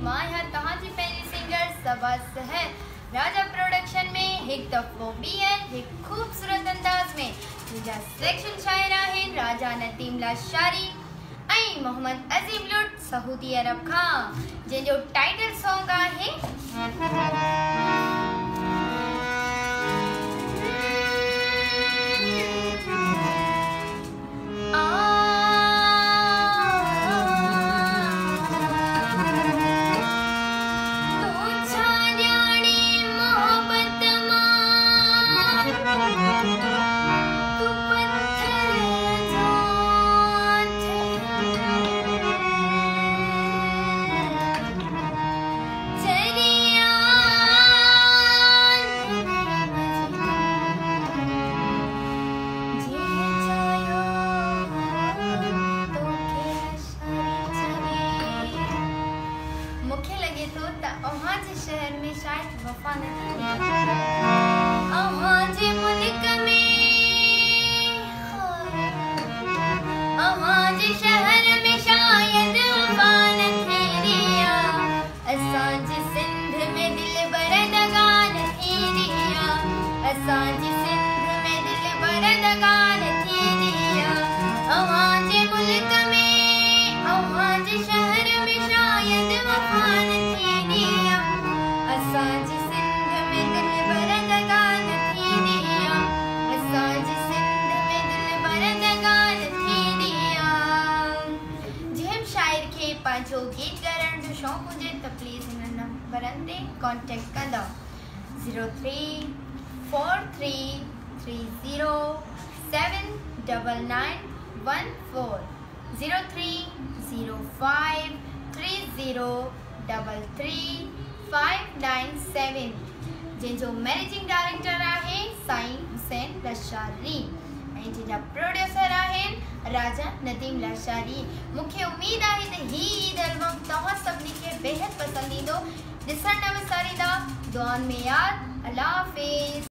मां यहाँ तव्हांजी पंहिंजी सिंगर सबा सहर राजा प्रोडक्शन में हिकु दफ़ो ॿीहर हिकु ख़ूबसूरत अंदाज़ में मुंहिंजा सिलेक्शन शाइर आहिनि राजा नदीम लाशारी ऐं मोहम्मद अज़ीम लुट सऊदी अरब खां, जंहिंजो टाइटल सॉन्ग आहे शहर में शायद वफा नहीं अवां जे मुल्क में अवां जे शहर में शायद वफा न थेरिया असां जे सिंध में दिल बर दगा न थेरिया असां जे सिंध में दिल बर दगा न थेरिया अवां जे मुल्क में अवां जे शहर में शायद वफा न थेरिया असांजी सिंध में दिल बर दगा न थींदिया असांजी सिंध में दिल बर दगा न थींदिया। जंहिं शाइर खे पंहिंजो गीत ॻाइण जो शौक़ु हुजे त प्लीज़ हिन नंबरनि ते कॉन्टेक्ट कंदा 0343305914 जंहिंजो मैनेजिंग डायरेक्टर आहे साईं हुसैन लाशारी ऐं जंहिंजा प्रोड्यूसर आहिनि राजा नदीम लाशारी। मूंखे उमेद आहे त हीउ ईद एल्बम तव्हां सभिनी खे बेहद पसंदि ईंदो। ॾिसण न विसारींदा। दुआनि में यादि। अल्लाह हाफ़िज़।